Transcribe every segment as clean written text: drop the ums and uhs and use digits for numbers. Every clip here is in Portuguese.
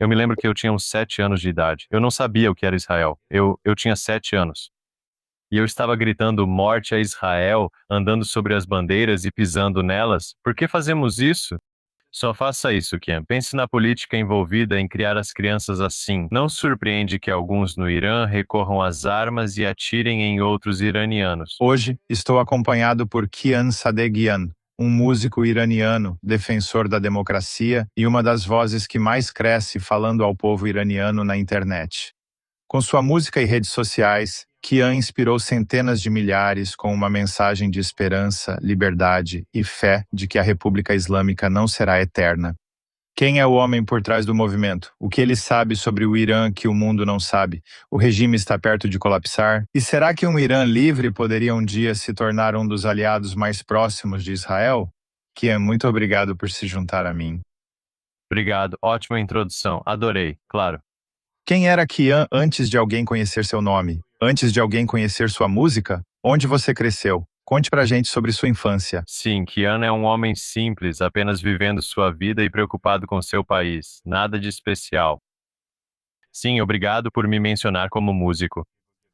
Eu me lembro que eu tinha uns 7 anos de idade. Eu não sabia o que era Israel. Eu tinha 7 anos. E eu estava gritando morte a Israel, andando sobre as bandeiras e pisando nelas. Por que fazemos isso? Só faça isso, Ken. Pense na política envolvida em criar as crianças assim. Não surpreende que alguns no Irã recorram às armas e atirem em outros iranianos. Hoje, estou acompanhado por Kian Sadegian, um músico iraniano, defensor da democracia e uma das vozes que mais cresce falando ao povo iraniano na internet. Com sua música e redes sociais, Kian inspirou centenas de milhares com uma mensagem de esperança, liberdade e fé de que a República Islâmica não será eterna. Quem é o homem por trás do movimento? O que ele sabe sobre o Irã que o mundo não sabe? O regime está perto de colapsar? E será que um Irã livre poderia um dia se tornar um dos aliados mais próximos de Israel? Kian, muito obrigado por se juntar a mim. Obrigado, ótima introdução. Adorei, claro. Quem era Kian antes de alguém conhecer seu nome? Antes de alguém conhecer sua música? Onde você cresceu? Conte pra gente sobre sua infância. Sim, Kian é um homem simples, apenas vivendo sua vida e preocupado com seu país. Nada de especial. Sim, obrigado por me mencionar como músico.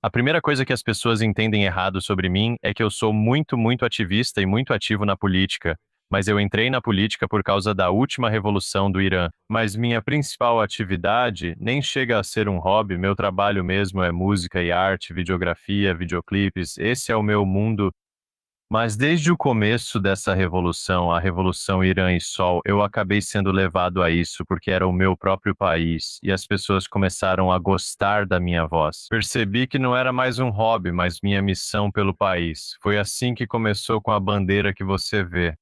A primeira coisa que as pessoas entendem errado sobre mim é que eu sou muito ativista e muito ativo na política, mas eu entrei na política por causa da última revolução do Irã. Mas minha principal atividade nem chega a ser um hobby, meu trabalho mesmo é música e arte, videografia, videoclipes, esse é o meu mundo. Mas desde o começo dessa revolução, a Revolução Irã e Sol, eu acabei sendo levado a isso porque era o meu próprio país e as pessoas começaram a gostar da minha voz. Percebi que não era mais um hobby, mas minha missão pelo país. Foi assim que começou com a bandeira que você vê.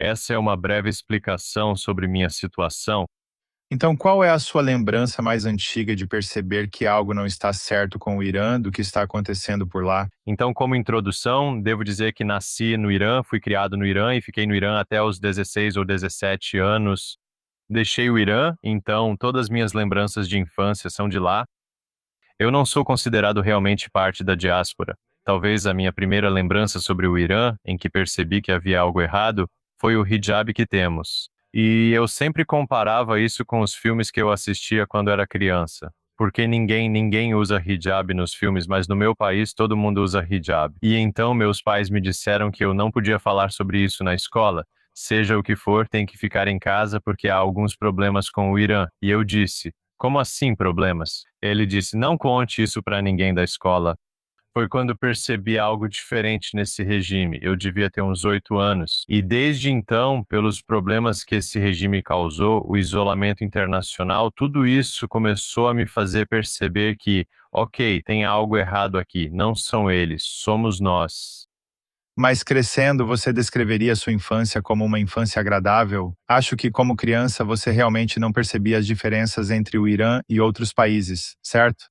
Essa é uma breve explicação sobre minha situação. Então, qual é a sua lembrança mais antiga de perceber que algo não está certo com o Irã, do que está acontecendo por lá? Então, como introdução, devo dizer que nasci no Irã, fui criado no Irã e fiquei no Irã até os 16 ou 17 anos. Deixei o Irã, então todas as minhas lembranças de infância são de lá. Eu não sou considerado realmente parte da diáspora. Talvez a minha primeira lembrança sobre o Irã, em que percebi que havia algo errado, foi o hijab que temos. E eu sempre comparava isso com os filmes que eu assistia quando era criança. Porque ninguém usa hijab nos filmes, mas no meu país todo mundo usa hijab. E então meus pais me disseram que eu não podia falar sobre isso na escola. Seja o que for, tem que ficar em casa porque há alguns problemas com o Irã. E eu disse: como assim problemas? Ele disse: não conte isso para ninguém da escola. Foi quando percebi algo diferente nesse regime. Eu devia ter uns 8 anos. E desde então, pelos problemas que esse regime causou, o isolamento internacional, tudo isso começou a me fazer perceber que, ok, tem algo errado aqui. Não são eles, somos nós. Mas crescendo, você descreveria sua infância como uma infância agradável? Acho que, como criança, você realmente não percebia as diferenças entre o Irã e outros países, certo?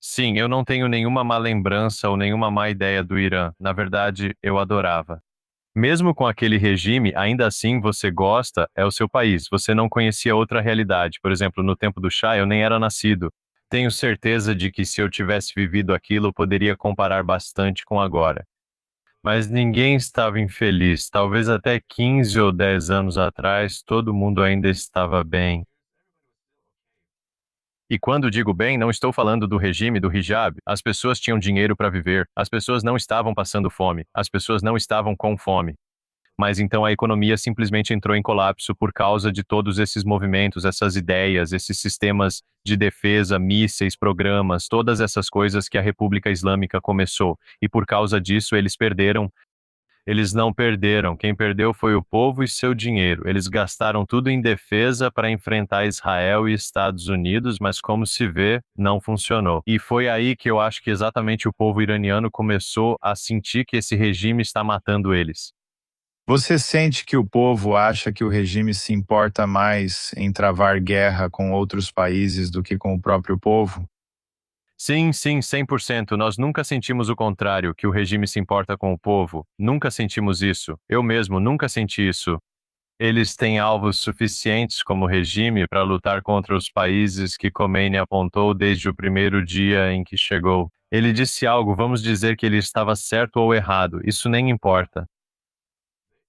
Sim, eu não tenho nenhuma má lembrança ou nenhuma má ideia do Irã. Na verdade, eu adorava. Mesmo com aquele regime, ainda assim você gosta, é o seu país. Você não conhecia outra realidade. Por exemplo, no tempo do Shah, eu nem era nascido. Tenho certeza de que se eu tivesse vivido aquilo, eu poderia comparar bastante com agora. Mas ninguém estava infeliz. Talvez até 15 ou 10 anos atrás, todo mundo ainda estava bem. E quando digo bem, não estou falando do regime do hijab. As pessoas tinham dinheiro para viver. As pessoas não estavam passando fome. As pessoas não estavam com fome. Mas então a economia simplesmente entrou em colapso por causa de todos esses movimentos, essas ideias, esses sistemas de defesa, mísseis, programas, todas essas coisas que a República Islâmica começou. E por causa disso eles perderam. Eles não perderam. Quem perdeu foi o povo e seu dinheiro. Eles gastaram tudo em defesa para enfrentar Israel e Estados Unidos, mas como se vê, não funcionou. E foi aí que eu acho que exatamente o povo iraniano começou a sentir que esse regime está matando eles. Você sente que o povo acha que o regime se importa mais em travar guerra com outros países do que com o próprio povo? Sim, 100%. Nós nunca sentimos o contrário, que o regime se importa com o povo. Nunca sentimos isso. Eu mesmo nunca senti isso. Eles têm alvos suficientes como regime para lutar contra os países que Khomeini apontou desde o primeiro dia em que chegou. Ele disse algo, vamos dizer que ele estava certo ou errado, isso nem importa.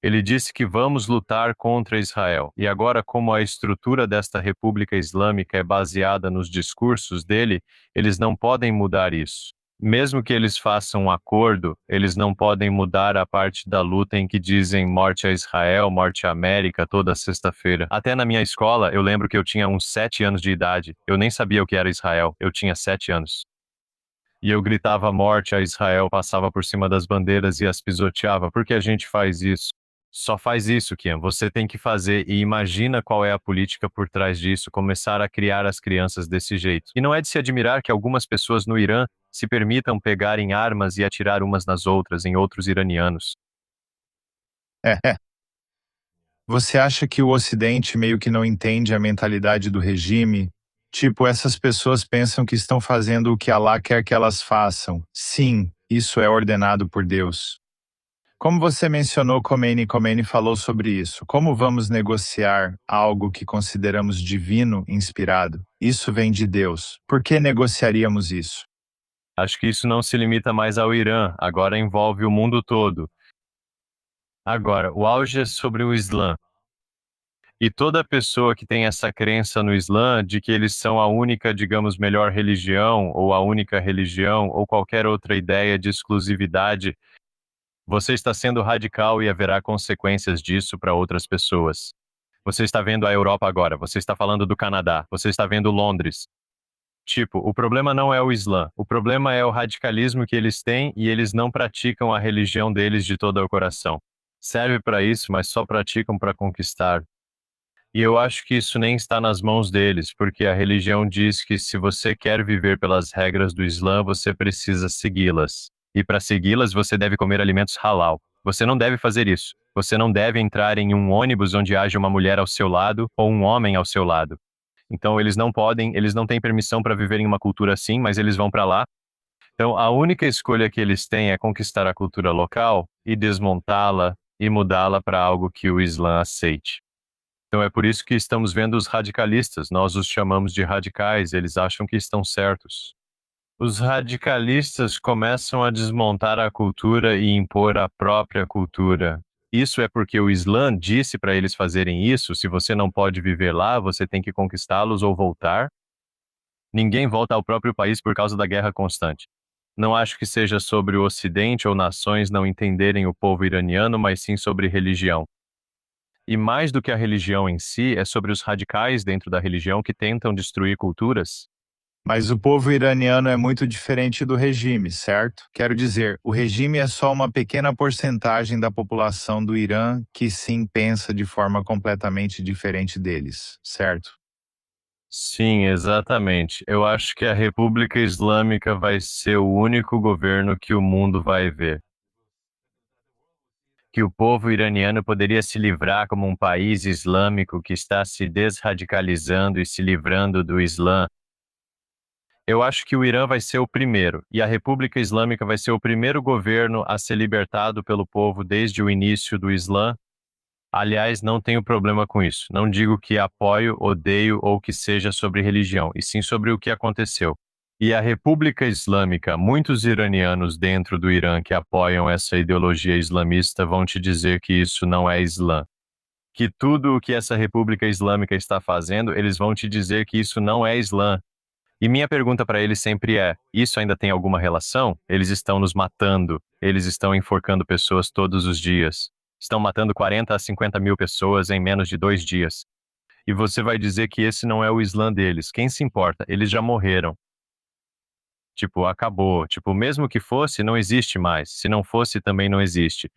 Ele disse que vamos lutar contra Israel. E agora, como a estrutura desta República Islâmica é baseada nos discursos dele, eles não podem mudar isso. Mesmo que eles façam um acordo, eles não podem mudar a parte da luta em que dizem morte a Israel, morte à América, toda sexta-feira. Até na minha escola, eu lembro que eu tinha uns 7 anos de idade. Eu nem sabia o que era Israel. Eu tinha 7 anos. E eu gritava morte a Israel, passava por cima das bandeiras e as pisoteava. Por que a gente faz isso? Só faz isso, Kian. Você tem que fazer e imagina qual é a política por trás disso, começar a criar as crianças desse jeito. E não é de se admirar que algumas pessoas no Irã se permitam pegarem armas e atirar umas nas outras em outros iranianos. É. Você acha que o Ocidente meio que não entende a mentalidade do regime? Tipo, essas pessoas pensam que estão fazendo o que Allah quer que elas façam. Sim, isso é ordenado por Deus. Como você mencionou, Khomeini falou sobre isso. Como vamos negociar algo que consideramos divino, inspirado? Isso vem de Deus. Por que negociaríamos isso? Acho que isso não se limita mais ao Irã, agora envolve o mundo todo. Agora, o auge é sobre o Islã. E toda pessoa que tem essa crença no Islã de que eles são a única, digamos, melhor religião, ou a única religião, ou qualquer outra ideia de exclusividade, você está sendo radical e haverá consequências disso para outras pessoas. Você está vendo a Europa agora, você está falando do Canadá, você está vendo Londres. Tipo, o problema não é o Islã, o problema é o radicalismo que eles têm e eles não praticam a religião deles de todo o coração. Serve para isso, mas só praticam para conquistar. E eu acho que isso nem está nas mãos deles, porque a religião diz que se você quer viver pelas regras do Islã, você precisa segui-las. E para segui-las, você deve comer alimentos halal. Você não deve fazer isso. Você não deve entrar em um ônibus onde haja uma mulher ao seu lado ou um homem ao seu lado. Então eles não podem, eles não têm permissão para viver em uma cultura assim, mas eles vão para lá. Então a única escolha que eles têm é conquistar a cultura local e desmontá-la e mudá-la para algo que o Islã aceite. Então é por isso que estamos vendo os radicalistas, nós os chamamos de radicais, eles acham que estão certos. Os radicalistas começam a desmontar a cultura e impor a própria cultura. Isso é porque o Islã disse para eles fazerem isso, se você não pode viver lá, você tem que conquistá-los ou voltar. Ninguém volta ao próprio país por causa da guerra constante. Não acho que seja sobre o Ocidente ou nações não entenderem o povo iraniano, mas sim sobre religião. E mais do que a religião em si, é sobre os radicais dentro da religião que tentam destruir culturas. Mas o povo iraniano é muito diferente do regime, certo? Quero dizer, o regime é só uma pequena porcentagem da população do Irã que sim pensa de forma completamente diferente deles, certo? Sim, exatamente. Eu acho que a República Islâmica vai ser o único governo que o mundo vai ver. Que o povo iraniano poderia se livrar como um país islâmico que está se desradicalizando e se livrando do Islã. Eu acho que o Irã vai ser o primeiro, e a República Islâmica vai ser o primeiro governo a ser libertado pelo povo desde o início do Islã. Aliás, não tenho problema com isso. Não digo que apoio, odeio ou que seja sobre religião, e sim sobre o que aconteceu. E a República Islâmica, muitos iranianos dentro do Irã que apoiam essa ideologia islamista vão te dizer que isso não é Islã. Que tudo o que essa República Islâmica está fazendo, eles vão te dizer que isso não é Islã. E minha pergunta para eles sempre é: isso ainda tem alguma relação? Eles estão nos matando, eles estão enforcando pessoas todos os dias. Estão matando 40 a 50 mil pessoas em menos de 2 dias. E você vai dizer que esse não é o Islã deles. Quem se importa? Eles já morreram. Tipo, acabou. Tipo, mesmo que fosse, não existe mais. Se não fosse, também não existe.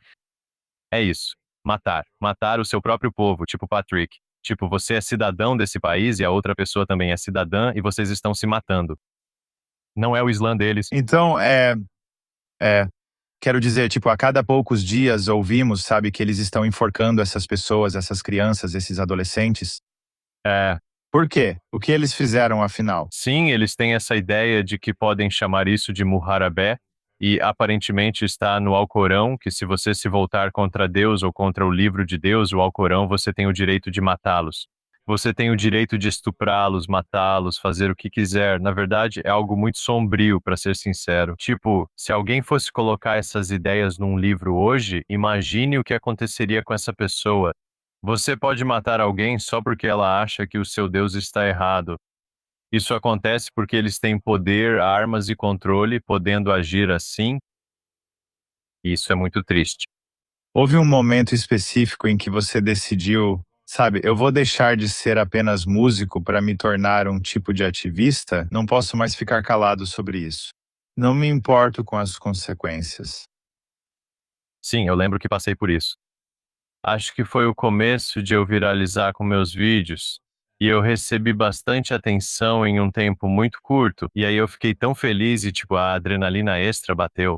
É isso. Matar. Matar o seu próprio povo, tipo Patrick. Tipo, você é cidadão desse país e a outra pessoa também é cidadã e vocês estão se matando. Não é o Islã deles. Então, é, quero dizer, tipo, a cada poucos dias ouvimos, sabe, que eles estão enforcando essas pessoas, essas crianças, esses adolescentes. É, Por quê? O que eles fizeram, afinal? sim, eles têm essa ideia de que podem chamar isso de Muharabé, e aparentemente está no Alcorão, que se você se voltar contra Deus ou contra o livro de Deus, o Alcorão, você tem o direito de matá-los. Você tem o direito de estuprá-los, matá-los, fazer o que quiser. Na verdade, é algo muito sombrio, para ser sincero. Tipo, se alguém fosse colocar essas ideias num livro hoje, imagine o que aconteceria com essa pessoa. Você pode matar alguém só porque ela acha que o seu Deus está errado. Isso acontece porque eles têm poder, armas e controle, podendo agir assim. E isso é muito triste. Houve um momento específico em que você decidiu, sabe, eu vou deixar de ser apenas músico para me tornar um tipo de ativista? Não posso mais ficar calado sobre isso. Não me importo com as consequências. Sim, eu lembro que passei por isso. Acho que foi o começo de eu viralizar com meus vídeos. E eu recebi bastante atenção em um tempo muito curto. E aí eu fiquei tão feliz e, tipo, a adrenalina extra bateu.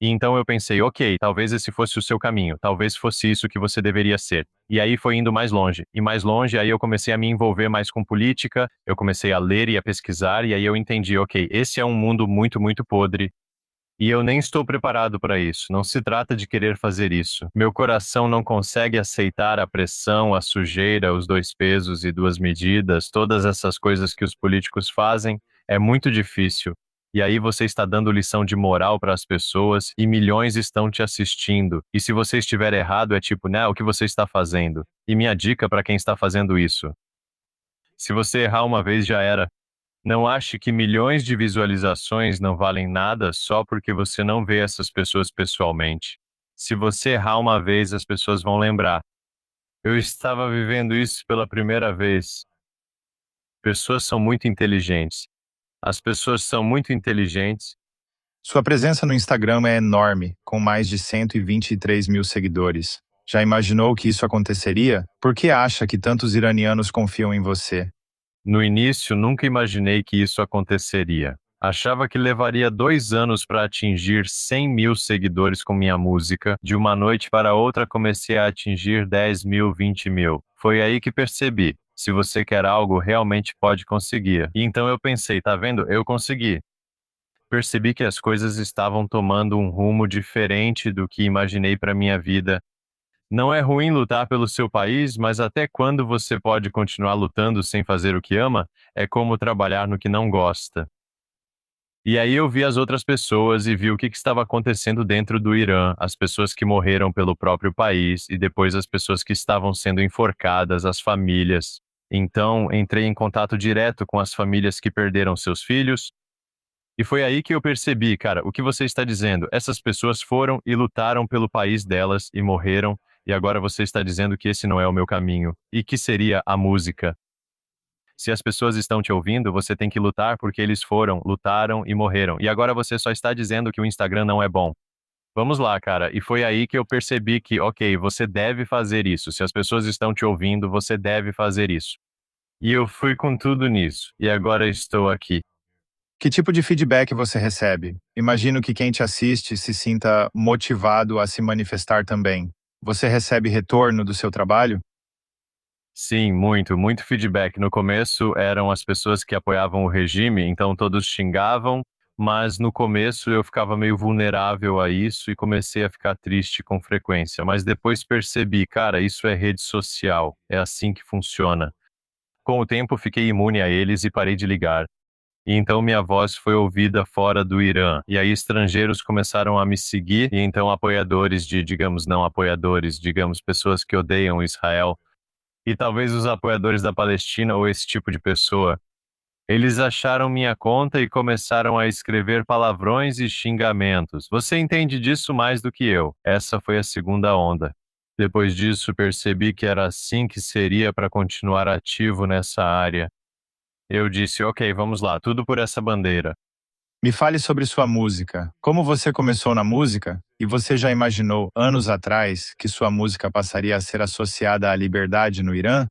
E então eu pensei, ok, talvez esse fosse o seu caminho, talvez fosse isso que você deveria ser. E aí foi indo mais longe, e mais longe, aí eu comecei a me envolver mais com política, eu comecei a ler e a pesquisar, e aí eu entendi, ok, esse é um mundo muito, muito podre, e eu nem estou preparado para isso. Não se trata de querer fazer isso. Meu coração não consegue aceitar a pressão, a sujeira, os dois pesos e duas medidas, todas essas coisas que os políticos fazem. É muito difícil. E aí você está dando lição de moral para as pessoas e milhões estão te assistindo. E se você estiver errado, é tipo, né, o que você está fazendo? E minha dica para quem está fazendo isso: se você errar uma vez, já era. Não ache que milhões de visualizações não valem nada só porque você não vê essas pessoas pessoalmente. Se você errar uma vez, as pessoas vão lembrar. Eu estava vivendo isso pela primeira vez. Pessoas são muito inteligentes. As pessoas são muito inteligentes. Sua presença no Instagram é enorme, com mais de 123 mil seguidores. Já imaginou que isso aconteceria? Por que acha que tantos iranianos confiam em você? No início, nunca imaginei que isso aconteceria. Achava que levaria 2 anos para atingir 100 mil seguidores com minha música. De uma noite para outra, comecei a atingir 10 mil, 20 mil. Foi aí que percebi. Se você quer algo, realmente pode conseguir. E então eu pensei, tá vendo? Eu consegui. Percebi que as coisas estavam tomando um rumo diferente do que imaginei para minha vida. Não é ruim lutar pelo seu país, mas até quando você pode continuar lutando sem fazer o que ama? É como trabalhar no que não gosta. E aí eu vi as outras pessoas e vi o que estava acontecendo dentro do Irã, as pessoas que morreram pelo próprio país e depois as pessoas que estavam sendo enforcadas, as famílias. Então, entrei em contato direto com as famílias que perderam seus filhos, e foi aí que eu percebi, cara, o que você está dizendo. Essas pessoas foram e lutaram pelo país delas e morreram, e agora você está dizendo que esse não é o meu caminho. E que seria a música? Se as pessoas estão te ouvindo, você tem que lutar porque eles foram, lutaram e morreram. E agora você só está dizendo que o Instagram não é bom. Vamos lá, cara. E foi aí que eu percebi que, ok, você deve fazer isso. Se as pessoas estão te ouvindo, você deve fazer isso. E eu fui com tudo nisso. E agora estou aqui. Que tipo de feedback você recebe? Imagino que quem te assiste se sinta motivado a se manifestar também. Você recebe retorno do seu trabalho? Sim, muito, muito feedback. No começo eram as pessoas que apoiavam o regime, então todos xingavam, mas no começo eu ficava meio vulnerável a isso e comecei a ficar triste com frequência. Mas depois percebi, cara, isso é rede social, é assim que funciona. Com o tempo fiquei imune a eles e parei de ligar. E então minha voz foi ouvida fora do Irã. E aí estrangeiros começaram a me seguir, e então apoiadores de, digamos, não apoiadores, digamos, pessoas que odeiam Israel e talvez os apoiadores da Palestina ou esse tipo de pessoa, eles acharam minha conta e começaram a escrever palavrões e xingamentos. Você entende disso mais do que eu. Essa foi a segunda onda. Depois disso, percebi que era assim que seria para continuar ativo nessa área. Eu disse, ok, vamos lá, tudo por essa bandeira. Me fale sobre sua música. Como você começou na música? E você já imaginou, anos atrás, que sua música passaria a ser associada à liberdade no Irã?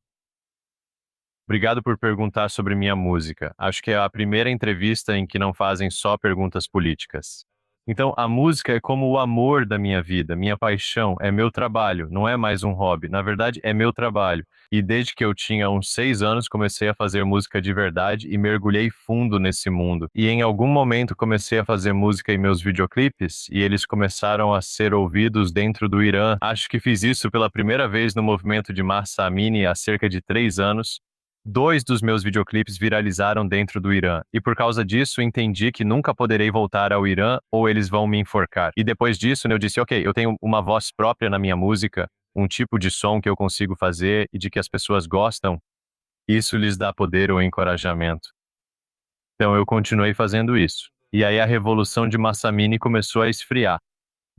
Obrigado por perguntar sobre minha música. Acho que é a primeira entrevista em que não fazem só perguntas políticas. Então, a música é como o amor da minha vida, minha paixão, é meu trabalho, não é mais um hobby. Na verdade, é meu trabalho. E desde que eu tinha uns 6 anos, comecei a fazer música de verdade e mergulhei fundo nesse mundo. E em algum momento comecei a fazer música em meus videoclipes e eles começaram a ser ouvidos dentro do Irã. Acho que fiz isso pela primeira vez no movimento de Mahsa Amini há cerca de 3 anos. Dois dos meus videoclipes viralizaram dentro do Irã, e por causa disso entendi que nunca poderei voltar ao Irã ou eles vão me enforcar. E depois disso, eu disse, ok, eu tenho uma voz própria na minha música, um tipo de som que eu consigo fazer e de que as pessoas gostam, isso lhes dá poder ou encorajamento. Então eu continuei fazendo isso. E aí a revolução de Massamini começou a esfriar.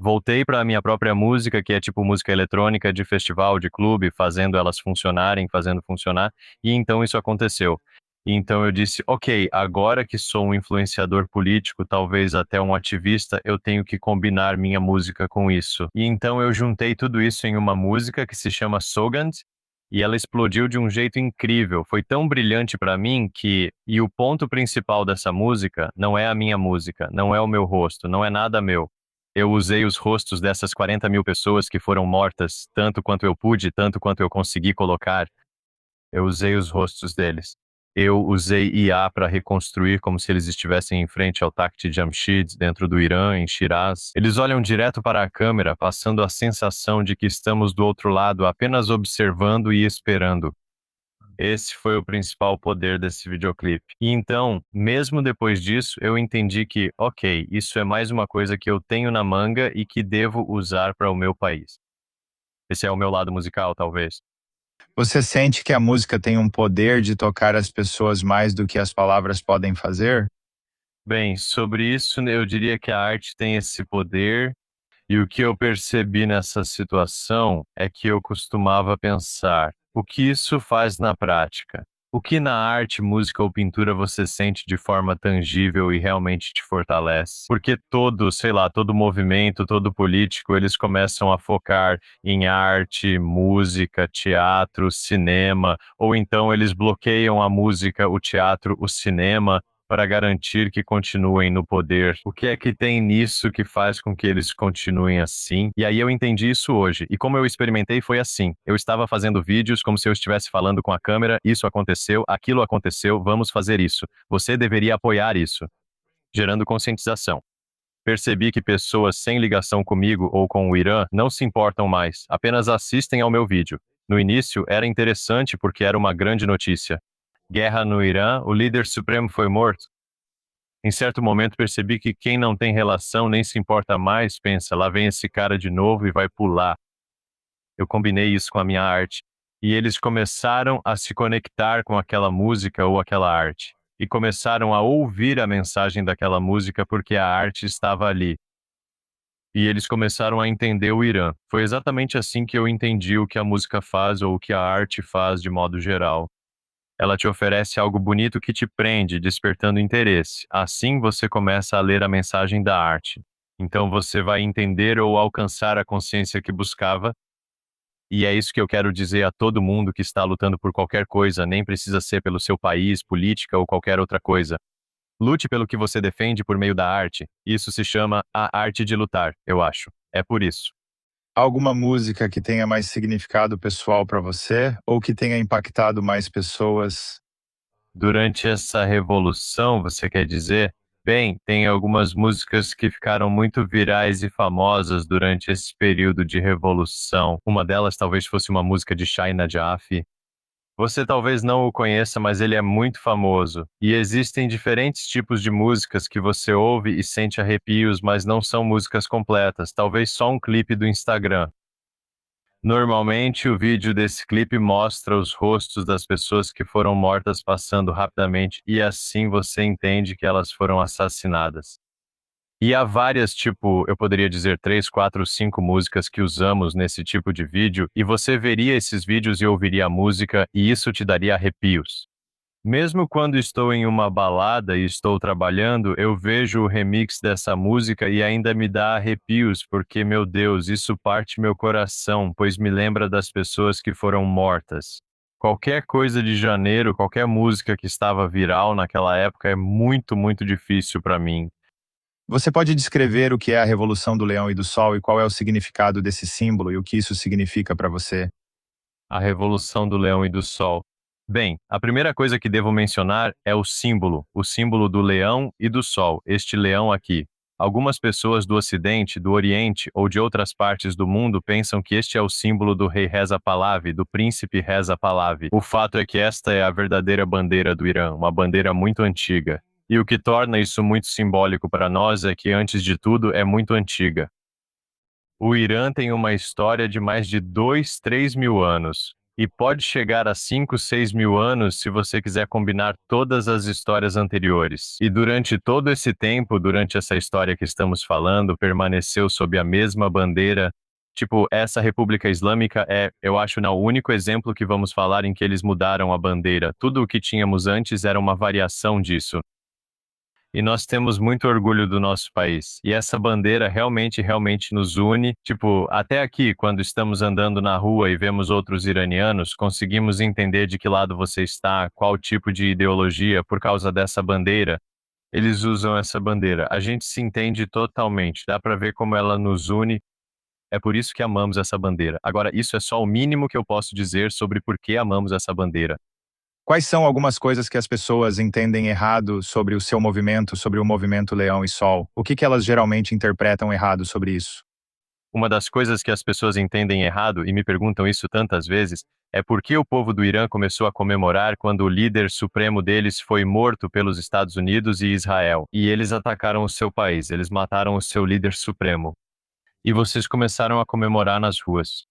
Voltei para a minha própria música, que é tipo música eletrônica de festival, de clube, fazendo elas funcionarem, fazendo funcionar, e então isso aconteceu. E então eu disse, ok, agora que sou um influenciador político, talvez até um ativista, eu tenho que combinar minha música com isso. E então eu juntei tudo isso em uma música que se chama Sogand, e ela explodiu de um jeito incrível. Foi tão brilhante para mim e o ponto principal dessa música não é a minha música, não é o meu rosto, não é nada meu. Eu usei os rostos dessas 40 mil pessoas que foram mortas, tanto quanto eu pude, tanto quanto eu consegui colocar. Eu usei os rostos deles. Eu usei IA para reconstruir como se eles estivessem em frente ao Takht Jamshid, dentro do Irã, em Shiraz. Eles olham direto para a câmera, passando a sensação de que estamos do outro lado, apenas observando e esperando. Esse foi o principal poder desse videoclipe. E então, mesmo depois disso, eu entendi que, ok, isso é mais uma coisa que eu tenho na manga e que devo usar para o meu país. Esse é o meu lado musical, talvez. Você sente que a música tem um poder de tocar as pessoas mais do que as palavras podem fazer? Bem, sobre isso, eu diria que a arte tem esse poder. E o que eu percebi nessa situação é que eu costumava pensar: o que isso faz na prática? O que na arte, música ou pintura você sente de forma tangível e realmente te fortalece? Porque todo, sei lá, todo movimento, todo político, eles começam a focar em arte, música, teatro, cinema, ou então eles bloqueiam a música, o teatro, o cinema para garantir que continuem no poder. O que é que tem nisso que faz com que eles continuem assim? E aí eu entendi isso hoje. E como eu experimentei, foi assim. Eu estava fazendo vídeos como se eu estivesse falando com a câmera, isso aconteceu, aquilo aconteceu, vamos fazer isso. Você deveria apoiar isso, gerando conscientização. Percebi que pessoas sem ligação comigo ou com o Irã não se importam mais, apenas assistem ao meu vídeo. No início, era interessante porque era uma grande notícia. Guerra no Irã, o líder supremo foi morto. Em certo momento percebi que quem não tem relação nem se importa mais, pensa, lá vem esse cara de novo e vai pular. Eu combinei isso com a minha arte. E eles começaram a se conectar com aquela música ou aquela arte. E começaram a ouvir a mensagem daquela música porque a arte estava ali. E eles começaram a entender o Irã. Foi exatamente assim que eu entendi o que a música faz ou o que a arte faz de modo geral. Ela te oferece algo bonito que te prende, despertando interesse. Assim você começa a ler a mensagem da arte. Então você vai entender ou alcançar a consciência que buscava. E é isso que eu quero dizer a todo mundo que está lutando por qualquer coisa, nem precisa ser pelo seu país, política ou qualquer outra coisa. Lute pelo que você defende por meio da arte. Isso se chama a arte de lutar, eu acho. É por isso. Alguma música que tenha mais significado pessoal para você ou que tenha impactado mais pessoas? Durante essa revolução, você quer dizer? Bem, tem algumas músicas que ficaram muito virais e famosas durante esse período de revolução. Uma delas talvez fosse uma música de Shai Najaf. Você talvez não o conheça, mas ele é muito famoso. E existem diferentes tipos de músicas que você ouve e sente arrepios, mas não são músicas completas, talvez só um clipe do Instagram. Normalmente, o vídeo desse clipe mostra os rostos das pessoas que foram mortas passando rapidamente e assim você entende que elas foram assassinadas. E há várias, tipo, eu poderia dizer 3, 4, 5 músicas que usamos nesse tipo de vídeo e você veria esses vídeos e ouviria a música e isso te daria arrepios. Mesmo quando estou em uma balada e estou trabalhando, eu vejo o remix dessa música e ainda me dá arrepios, porque, meu Deus, isso parte meu coração, pois me lembra das pessoas que foram mortas. Qualquer coisa de janeiro, qualquer música que estava viral naquela época é muito, muito difícil para mim. Você pode descrever o que é a Revolução do Leão e do Sol e qual é o significado desse símbolo e o que isso significa para você? A Revolução do Leão e do Sol. Bem, a primeira coisa que devo mencionar é o símbolo do leão e do sol, este leão aqui. Algumas pessoas do Ocidente, do Oriente ou de outras partes do mundo pensam que este é o símbolo do rei Reza Pahlavi, do príncipe Reza Pahlavi. O fato é que esta é a verdadeira bandeira do Irã, uma bandeira muito antiga. E o que torna isso muito simbólico para nós é que, antes de tudo, é muito antiga. O Irã tem uma história de mais de 2, 3 mil anos, e pode chegar a 5, 6 mil anos se você quiser combinar todas as histórias anteriores. E durante todo esse tempo, durante essa história que estamos falando, permaneceu sob a mesma bandeira. Tipo, essa República Islâmica é, eu acho, o único exemplo que vamos falar em que eles mudaram a bandeira. Tudo o que tínhamos antes era uma variação disso. E nós temos muito orgulho do nosso país. E essa bandeira realmente nos une. Tipo, até aqui, quando estamos andando na rua e vemos outros iranianos, conseguimos entender de que lado você está, qual tipo de ideologia, por causa dessa bandeira. Eles usam essa bandeira. A gente se entende totalmente. Dá para ver como ela nos une. É por isso que amamos essa bandeira. Agora, isso é só o mínimo que eu posso dizer sobre por que amamos essa bandeira. Quais são algumas coisas que as pessoas entendem errado sobre o seu movimento, sobre o movimento Leão e Sol? O que elas geralmente interpretam errado sobre isso? Uma das coisas que as pessoas entendem errado, e me perguntam isso tantas vezes, é por que o povo do Irã começou a comemorar quando o líder supremo deles foi morto pelos Estados Unidos e Israel. E eles atacaram o seu país, eles mataram o seu líder supremo. E vocês começaram a comemorar nas ruas.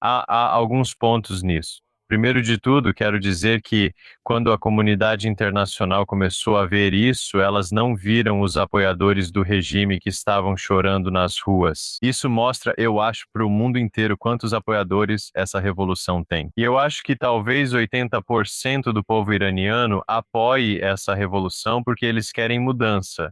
Há alguns pontos nisso. Primeiro de tudo, quero dizer que, quando a comunidade internacional começou a ver isso, elas não viram os apoiadores do regime que estavam chorando nas ruas. Isso mostra, eu acho, para o mundo inteiro quantos apoiadores essa revolução tem. E eu acho que talvez 80% do povo iraniano apoie essa revolução porque eles querem mudança.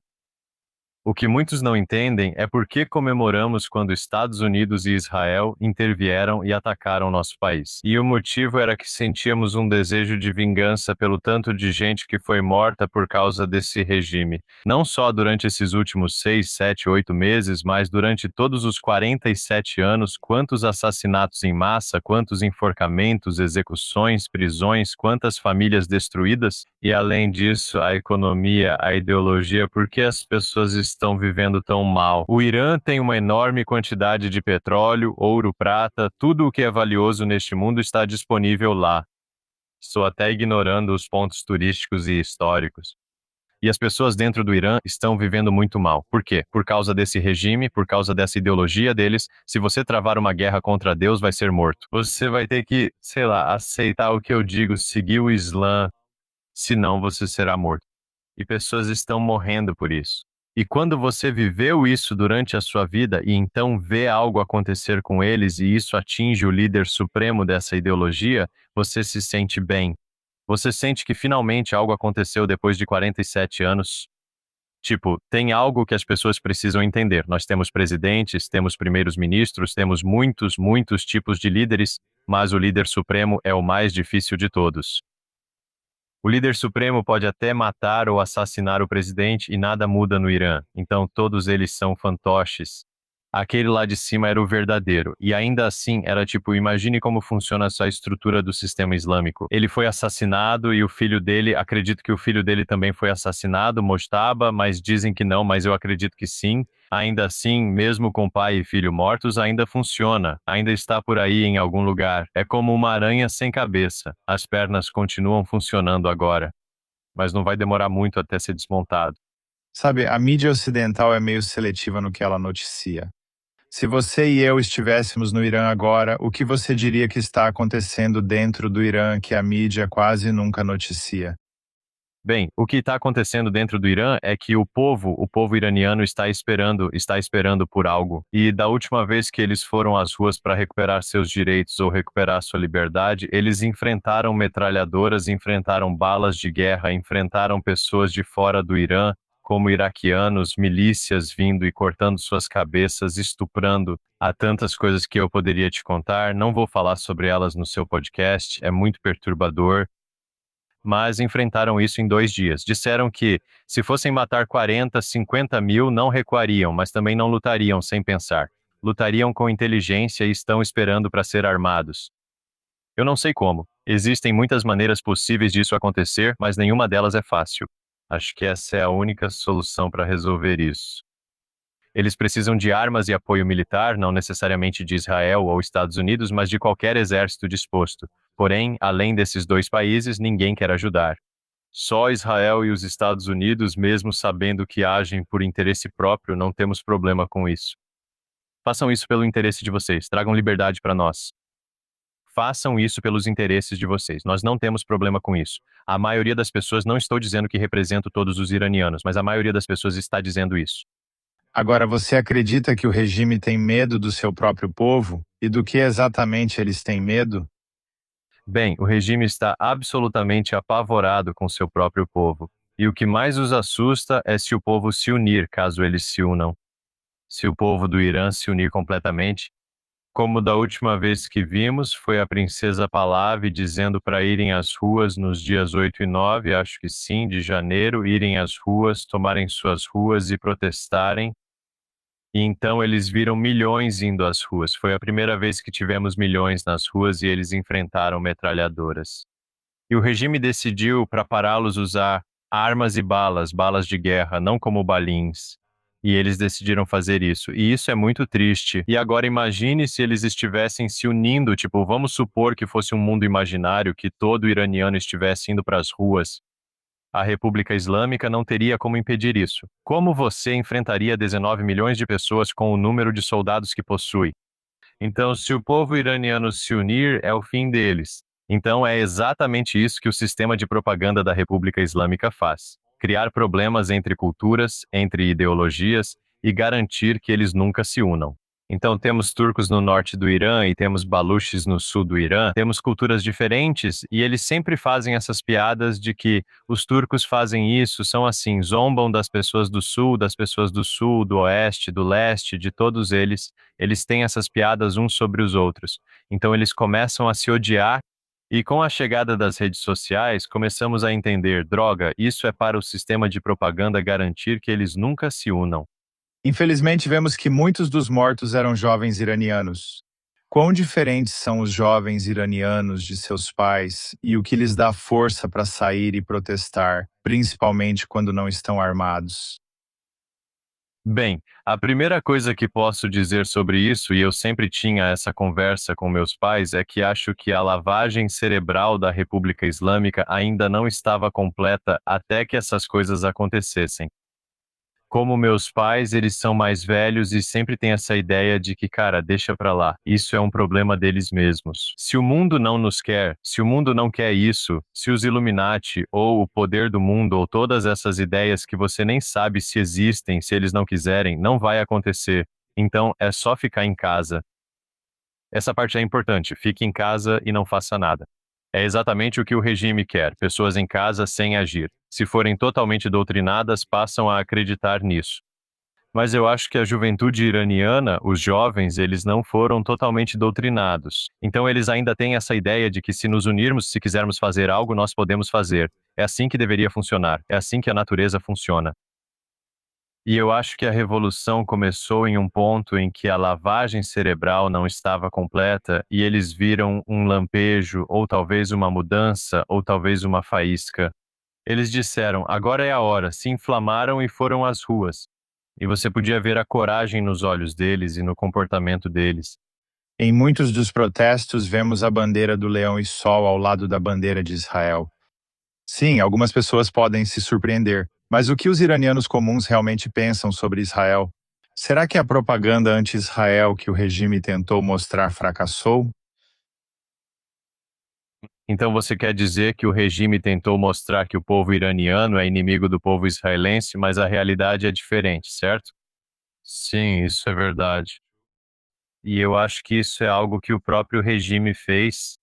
O que muitos não entendem é por que comemoramos quando Estados Unidos e Israel intervieram e atacaram nosso país. E o motivo era que sentíamos um desejo de vingança pelo tanto de gente que foi morta por causa desse regime. Não só durante esses últimos 6, 7, 8 meses, mas durante todos os 47 anos, quantos assassinatos em massa, quantos enforcamentos, execuções, prisões, quantas famílias destruídas. E além disso, a economia, a ideologia, por que as pessoas estão vivendo tão mal? O Irã tem uma enorme quantidade de petróleo, ouro, prata, tudo o que é valioso neste mundo está disponível lá. Estou até ignorando os pontos turísticos e históricos. E as pessoas dentro do Irã estão vivendo muito mal. Por quê? Por causa desse regime, por causa dessa ideologia deles. Se você travar uma guerra contra Deus, vai ser morto. Você vai ter que, sei lá, aceitar o que eu digo, seguir o Islã, senão você será morto. E pessoas estão morrendo por isso. E quando você viveu isso durante a sua vida e então vê algo acontecer com eles e isso atinge o líder supremo dessa ideologia, você se sente bem. Você sente que finalmente algo aconteceu depois de 47 anos. Tipo, tem algo que as pessoas precisam entender. Nós temos presidentes, temos primeiros ministros, temos muitos tipos de líderes, mas o líder supremo é o mais difícil de todos. O líder supremo pode até matar ou assassinar o presidente e nada muda no Irã, então todos eles são fantoches. Aquele lá de cima era o verdadeiro, e ainda assim era tipo, imagine como funciona essa estrutura do sistema islâmico. Ele foi assassinado e o filho dele, acredito que o filho dele também foi assassinado, Mojtaba, mas dizem que não, mas eu acredito que sim. Ainda assim, mesmo com pai e filho mortos, ainda funciona, ainda está por aí em algum lugar. É como uma aranha sem cabeça. As pernas continuam funcionando agora, mas não vai demorar muito até ser desmontado. Sabe, a mídia ocidental é meio seletiva no que ela noticia. Se você e eu estivéssemos no Irã agora, o que você diria que está acontecendo dentro do Irã que a mídia quase nunca noticia? Bem, o que está acontecendo dentro do Irã é que o povo iraniano está esperando por algo. E da última vez que eles foram às ruas para recuperar seus direitos ou recuperar sua liberdade, eles enfrentaram metralhadoras, enfrentaram balas de guerra, enfrentaram pessoas de fora do Irã, como iraquianos, milícias vindo e cortando suas cabeças, estuprando. Há tantas coisas que eu poderia te contar, não vou falar sobre elas no seu podcast, é muito perturbador. mas enfrentaram isso em 2 dias. Disseram que, se fossem matar 40, 50 mil, não recuariam, mas também não lutariam sem pensar. Lutariam com inteligência e estão esperando para ser armados. Eu não sei como. Existem muitas maneiras possíveis disso acontecer, mas nenhuma delas é fácil. Acho que essa é a única solução para resolver isso. Eles precisam de armas e apoio militar, não necessariamente de Israel ou Estados Unidos, mas de qualquer exército disposto. Porém, além desses dois países, ninguém quer ajudar. Só Israel e os Estados Unidos, mesmo sabendo que agem por interesse próprio, não temos problema com isso. Façam isso pelo interesse de vocês, tragam liberdade para nós. Façam isso pelos interesses de vocês. Nós não temos problema com isso. A maioria das pessoas, não estou dizendo que represento todos os iranianos, mas a maioria das pessoas está dizendo isso. Agora, você acredita que o regime tem medo do seu próprio povo? E do que exatamente eles têm medo? Bem, o regime está absolutamente apavorado com seu próprio povo. E o que mais os assusta é se o povo se unir, caso eles se unam. Se o povo do Irã se unir completamente, como da última vez que vimos, foi a princesa Pahlavi dizendo para irem às ruas nos dias 8 e 9, acho que sim, de janeiro, irem às ruas, tomarem suas ruas e protestarem. E então eles viram milhões indo às ruas. Foi a primeira vez que tivemos milhões nas ruas e eles enfrentaram metralhadoras. E o regime decidiu para pará-los usar armas e balas, balas de guerra, não como balins. E eles decidiram fazer isso. E isso é muito triste. E agora imagine se eles estivessem se unindo, tipo, vamos supor que fosse um mundo imaginário, que todo iraniano estivesse indo para as ruas. A República Islâmica não teria como impedir isso. Como você enfrentaria 19 milhões de pessoas com o número de soldados que possui? Então, se o povo iraniano se unir, é o fim deles. Então, é exatamente isso que o sistema de propaganda da República Islâmica faz: criar problemas entre culturas, entre ideologias e garantir que eles nunca se unam. Então, temos turcos no norte do Irã e temos baluches no sul do Irã, temos culturas diferentes e eles sempre fazem essas piadas de que os turcos fazem isso, são assim, zombam das pessoas do sul, do oeste, do leste, de todos eles têm essas piadas uns sobre os outros. Então eles começam a se odiar e com a chegada das redes sociais, começamos a entender, droga, isso é para o sistema de propaganda garantir que eles nunca se unam. Infelizmente, vemos que muitos dos mortos eram jovens iranianos. Quão diferentes são os jovens iranianos de seus pais e o que lhes dá força para sair e protestar, principalmente quando não estão armados? Bem, a primeira coisa que posso dizer sobre isso, e eu sempre tinha essa conversa com meus pais, é que acho que a lavagem cerebral da República Islâmica ainda não estava completa até que essas coisas acontecessem. Como meus pais, eles são mais velhos e sempre têm essa ideia de que, cara, deixa pra lá, isso é um problema deles mesmos. Se o mundo não nos quer, se o mundo não quer isso, se os Illuminati ou o poder do mundo ou todas essas ideias que você nem sabe se existem, se eles não quiserem, não vai acontecer. Então é só ficar em casa. Essa parte é importante, fique em casa e não faça nada. É exatamente o que o regime quer, pessoas em casa sem agir. Se forem totalmente doutrinadas, passam a acreditar nisso. Mas eu acho que a juventude iraniana, os jovens, eles não foram totalmente doutrinados. Então eles ainda têm essa ideia de que se nos unirmos, se quisermos fazer algo, nós podemos fazer. É assim que deveria funcionar, é assim que a natureza funciona. E eu acho que a revolução começou em um ponto em que a lavagem cerebral não estava completa e eles viram um lampejo, ou talvez uma mudança, ou talvez uma faísca. Eles disseram: agora é a hora, se inflamaram e foram às ruas. E você podia ver a coragem nos olhos deles e no comportamento deles. Em muitos dos protestos, vemos a bandeira do leão e sol ao lado da bandeira de Israel. Sim, algumas pessoas podem se surpreender, mas o que os iranianos comuns realmente pensam sobre Israel? Será que a propaganda anti-Israel que o regime tentou mostrar fracassou? Então você quer dizer que o regime tentou mostrar que o povo iraniano é inimigo do povo israelense, mas a realidade é diferente, certo? Sim, isso é verdade. E eu acho que isso é algo que o próprio regime fez.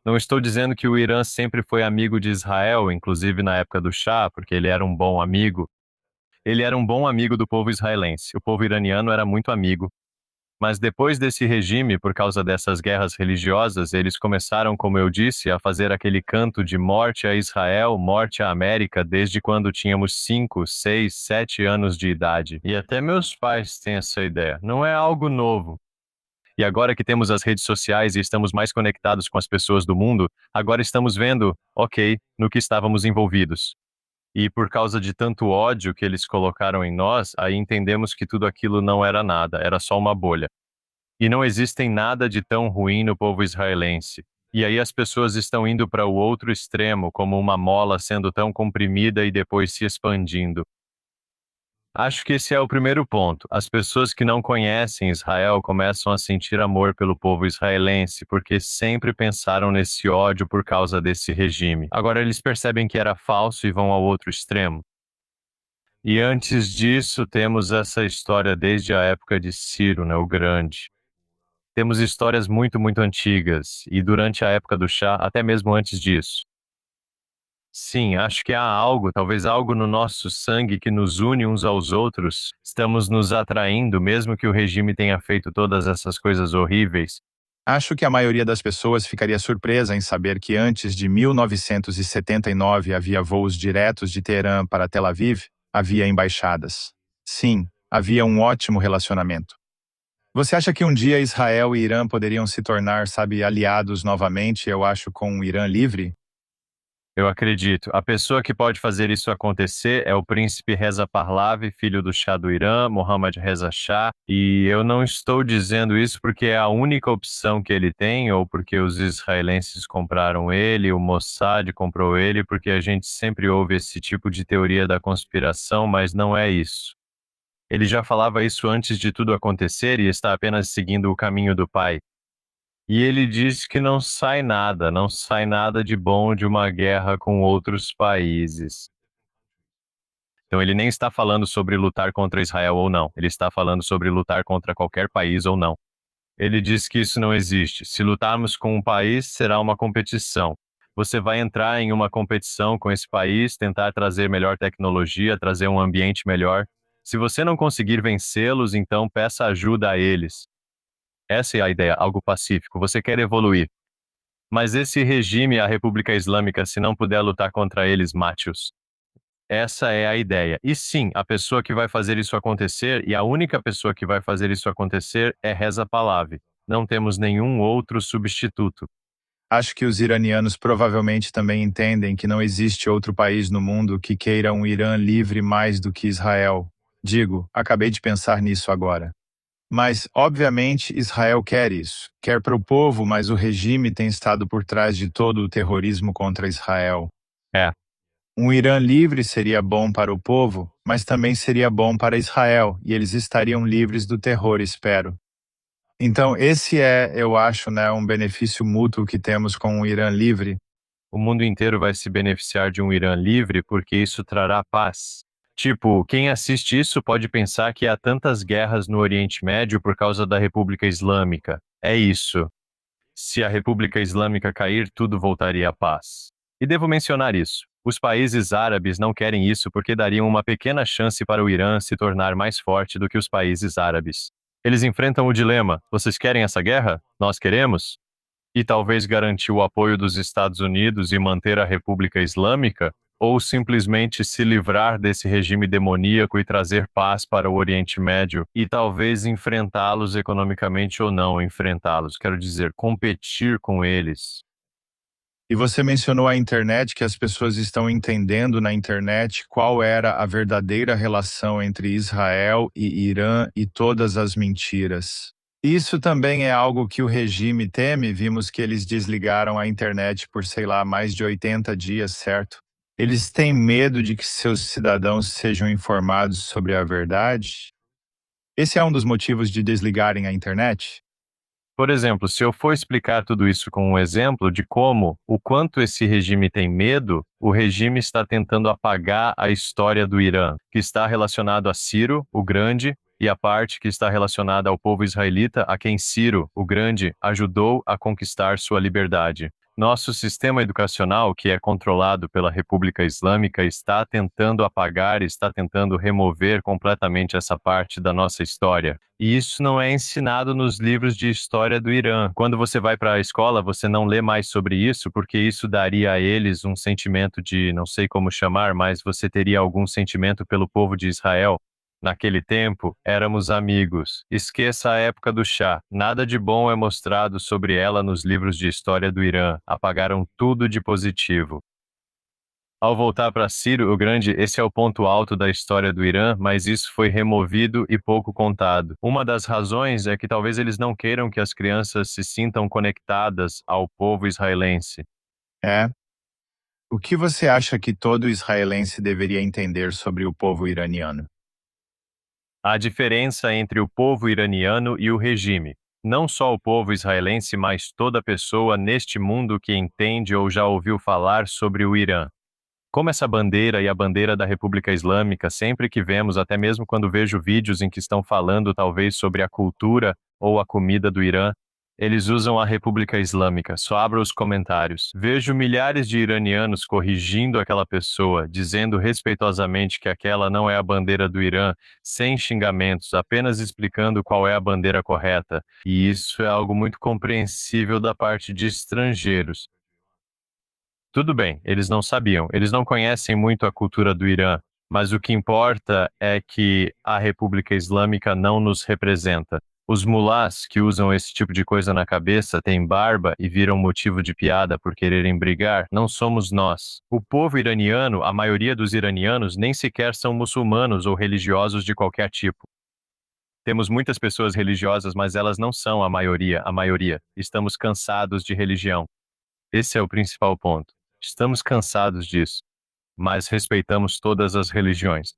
Não estou dizendo que o Irã sempre foi amigo de Israel, inclusive na época do Shah, porque ele era um bom amigo. Ele era um bom amigo do povo israelense. O povo iraniano era muito amigo. Mas depois desse regime, por causa dessas guerras religiosas, eles começaram, como eu disse, a fazer aquele canto de morte a Israel, morte à América, desde quando tínhamos 5, 6, 7 anos de idade. E até meus pais têm essa ideia. Não é algo novo. E agora que temos as redes sociais e estamos mais conectados com as pessoas do mundo, agora estamos vendo, ok, no que estávamos envolvidos. E por causa de tanto ódio que eles colocaram em nós, aí entendemos que tudo aquilo não era nada, era só uma bolha. E não existem nada de tão ruim no povo israelense. E aí as pessoas estão indo para o outro extremo, como uma mola sendo tão comprimida e depois se expandindo. Acho que esse é o primeiro ponto. As pessoas que não conhecem Israel começam a sentir amor pelo povo israelense, porque sempre pensaram nesse ódio por causa desse regime. Agora eles percebem que era falso e vão ao outro extremo. E antes disso, temos essa história desde a época de Ciro, né, o Grande. Temos histórias muito, muito antigas, e durante a época do Shah, até mesmo antes disso. Sim, acho que há algo, talvez algo no nosso sangue que nos une uns aos outros. Estamos nos atraindo, mesmo que o regime tenha feito todas essas coisas horríveis. Acho que a maioria das pessoas ficaria surpresa em saber que antes de 1979 havia voos diretos de Teherã para Tel Aviv, havia embaixadas. Sim, havia um ótimo relacionamento. Você acha que um dia Israel e Irã poderiam se tornar, sabe, aliados novamente, eu acho, com um Irã livre? Eu acredito. A pessoa que pode fazer isso acontecer é o príncipe Reza Pahlavi, filho do Shah do Irã, Mohammad Reza Shah. E eu não estou dizendo isso porque é a única opção que ele tem, ou porque os israelenses compraram ele, o Mossad comprou ele, porque a gente sempre ouve esse tipo de teoria da conspiração, mas não é isso. Ele já falava isso antes de tudo acontecer e está apenas seguindo o caminho do pai. E ele diz que não sai nada, não sai nada de bom de uma guerra com outros países. Então ele nem está falando sobre lutar contra Israel ou não, ele está falando sobre lutar contra qualquer país ou não. Ele diz que isso não existe. Se lutarmos com um país, será uma competição. Você vai entrar em uma competição com esse país, tentar trazer melhor tecnologia, trazer um ambiente melhor. Se você não conseguir vencê-los, então peça ajuda a eles. Essa é a ideia, algo pacífico. Você quer evoluir. Mas esse regime, a República Islâmica, se não puder lutar contra eles, mate-os. Essa é a ideia. E sim, a pessoa que vai fazer isso acontecer, e a única pessoa que vai fazer isso acontecer é Reza Pahlavi. Não temos nenhum outro substituto. Acho que os iranianos provavelmente também entendem que não existe outro país no mundo que queira um Irã livre mais do que Israel. Digo, acabei de pensar nisso agora. Mas, obviamente, Israel quer isso. Quer para o povo, mas o regime tem estado por trás de todo o terrorismo contra Israel. É, Um Irã livre seria bom para o povo, mas também seria bom para Israel, e eles estariam livres do terror, espero. Então, esse é, eu acho, né, um benefício mútuo que temos com um Irã livre. o mundo inteiro vai se beneficiar de um Irã livre porque isso trará paz. Tipo, quem assiste isso pode pensar que há tantas guerras no Oriente Médio por causa da República Islâmica. É isso. Se a República Islâmica cair, tudo voltaria à paz. E devo mencionar isso. Os países árabes não querem isso porque dariam uma pequena chance para o Irã se tornar mais forte do que os países árabes. Eles enfrentam o dilema: vocês querem essa guerra? Nós queremos? E talvez garantir o apoio dos Estados Unidos e manter a República Islâmica? Ou simplesmente se livrar desse regime demoníaco e trazer paz para o Oriente Médio e talvez enfrentá-los economicamente ou não enfrentá-los, quero dizer, competir com eles. E você mencionou a internet, que as pessoas estão entendendo na internet qual era a verdadeira relação entre Israel e Irã e todas as mentiras. Isso também é algo que o regime teme, vimos que eles desligaram a internet por, sei lá, mais de 80 dias, certo? Eles têm medo de que seus cidadãos sejam informados sobre a verdade? Esse é um dos motivos de desligarem a internet? Por exemplo, se eu for explicar tudo isso com um exemplo de como, o quanto esse regime tem medo, o regime está tentando apagar a história do Irã, que está relacionado a Ciro, o Grande, e a parte que está relacionada ao povo israelita, a quem Ciro, o Grande, ajudou a conquistar sua liberdade. Nosso sistema educacional, que é controlado pela República Islâmica, está tentando apagar, está tentando remover completamente essa parte da nossa história. E isso não é ensinado nos livros de história do Irã. Quando você vai para a escola, você não lê mais sobre isso, porque isso daria a eles um sentimento de, não sei como chamar, mas você teria algum sentimento pelo povo de Israel. Naquele tempo, éramos amigos. Esqueça a época do chá. Nada de bom é mostrado sobre ela nos livros de história do Irã. Apagaram tudo de positivo. Ao voltar para Ciro o Grande, esse é o ponto alto da história do Irã, mas isso foi removido e pouco contado. Uma das razões é que talvez eles não queiram que as crianças se sintam conectadas ao povo israelense. É. O que você acha que todo israelense deveria entender sobre o povo iraniano? A diferença entre o povo iraniano e o regime. Não só o povo israelense, mas toda pessoa neste mundo que entende ou já ouviu falar sobre o Irã. Como essa bandeira e a bandeira da República Islâmica, sempre que vemos, até mesmo quando vejo vídeos em que estão falando talvez sobre a cultura ou a comida do Irã, eles usam a República Islâmica. Só abro os comentários. Vejo milhares de iranianos corrigindo aquela pessoa, dizendo respeitosamente que aquela não é a bandeira do Irã, sem xingamentos, apenas explicando qual é a bandeira correta. E isso é algo muito compreensível da parte de estrangeiros. Tudo bem, eles não sabiam, eles não conhecem muito a cultura do Irã, mas o que importa é que a República Islâmica não nos representa. Os mulás que usam esse tipo de coisa na cabeça têm barba e viram motivo de piada por quererem brigar, não somos nós. O povo iraniano, a maioria dos iranianos, nem sequer são muçulmanos ou religiosos de qualquer tipo. Temos muitas pessoas religiosas, mas elas não são a maioria, a maioria. Estamos cansados de religião. Esse é o principal ponto. Estamos cansados disso, mas respeitamos todas as religiões.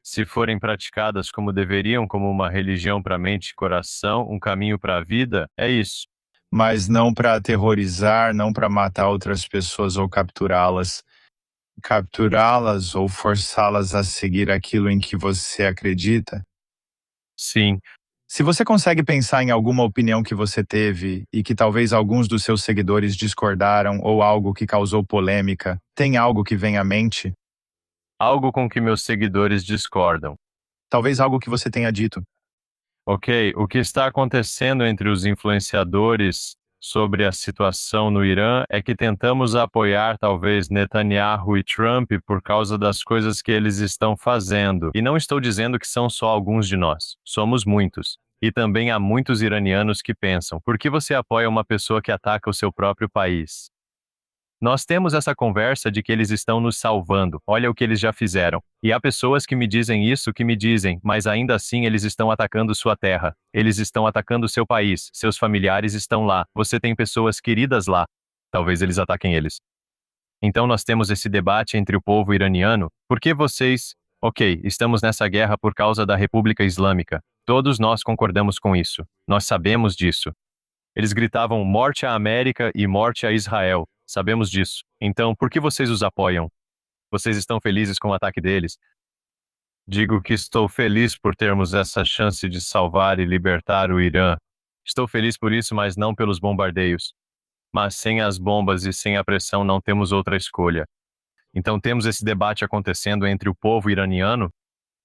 Se forem praticadas como deveriam, como uma religião para a mente e coração, um caminho para a vida, é isso. Mas não para aterrorizar, não para matar outras pessoas ou capturá-las. Capturá-las ou forçá-las a seguir aquilo em que você acredita. Sim, Se você consegue pensar em alguma opinião que você teve e que talvez alguns dos seus seguidores discordaram ou algo que causou polêmica, tem algo que vem à mente? algo com que meus seguidores discordam. Talvez algo que você tenha dito. Ok, o que está acontecendo entre os influenciadores sobre a situação no Irã é que tentamos apoiar talvez Netanyahu e Trump por causa das coisas que eles estão fazendo. E não estou dizendo que são só alguns de nós, somos muitos. E também há muitos iranianos que pensam: por que você apoia uma pessoa que ataca o seu próprio país? Nós temos essa conversa de que eles estão nos salvando, olha o que eles já fizeram. E há pessoas que me dizem isso, que me dizem, mas ainda assim eles estão atacando sua terra, eles estão atacando seu país, seus familiares estão lá, você tem pessoas queridas lá, talvez eles ataquem eles. Então nós temos esse debate entre o povo iraniano, por que vocês, ok, estamos nessa guerra por causa da República Islâmica, todos nós concordamos com isso, nós sabemos disso. Eles gritavam morte à América e morte a Israel. Sabemos disso. Então, por que vocês os apoiam? Vocês estão felizes com o ataque deles? Digo que estou feliz por termos essa chance de salvar e libertar o Irã. Estou feliz por isso, mas não pelos bombardeios. Mas sem as bombas e sem a pressão não temos outra escolha. Então temos esse debate acontecendo entre o povo iraniano,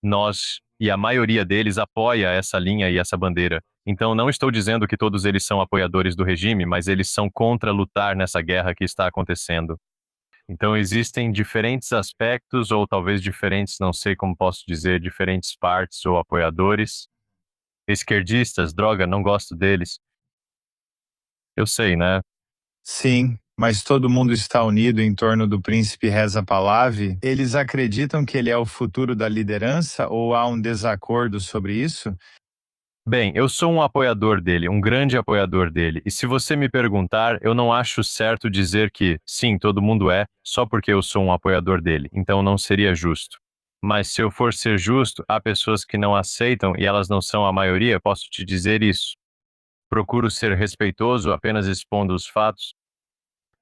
nós e a maioria deles apoia essa linha e essa bandeira. Então, não estou dizendo que todos eles são apoiadores do regime, mas eles são contra lutar nessa guerra que está acontecendo. Então, existem diferentes aspectos, ou talvez diferentes, não sei como posso dizer, diferentes partes ou apoiadores. Esquerdistas, droga, não gosto deles. Eu sei, né? Sim, mas todo mundo está unido em torno do príncipe Reza Pahlavi? Eles acreditam que ele é o futuro da liderança ou há um desacordo sobre isso? Bem, eu sou um apoiador dele, um grande apoiador dele, e se você me perguntar, eu não acho certo dizer que, sim, todo mundo é, só porque eu sou um apoiador dele, então não seria justo. Mas se eu for ser justo, há pessoas que não aceitam e elas não são a maioria, posso te dizer isso. Procuro ser respeitoso, apenas expondo os fatos.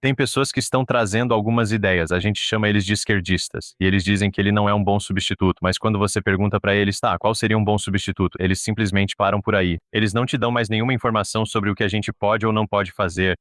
Tem pessoas que estão trazendo algumas ideias, a gente chama eles de esquerdistas, e eles dizem que ele não é um bom substituto, mas quando você pergunta para eles, tá, qual seria um bom substituto? Eles simplesmente param por aí. Eles não te dão mais nenhuma informação sobre o que a gente pode ou não pode fazer.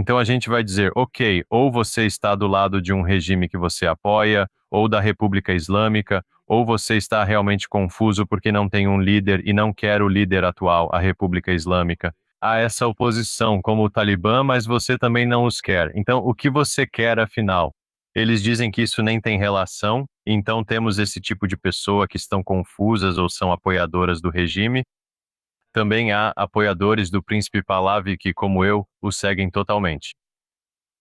Então a gente vai dizer, ok, ou você está do lado de um regime que você apoia, ou da República Islâmica, ou você está realmente confuso porque não tem um líder e não quer o líder atual, a República Islâmica. Há essa oposição como o Talibã, mas você também não os quer. Então, o que você quer afinal? Eles dizem que isso nem tem relação, então temos esse tipo de pessoa que estão confusas ou são apoiadoras do regime. Também há apoiadores do príncipe Pahlavi que, como eu, o seguem totalmente.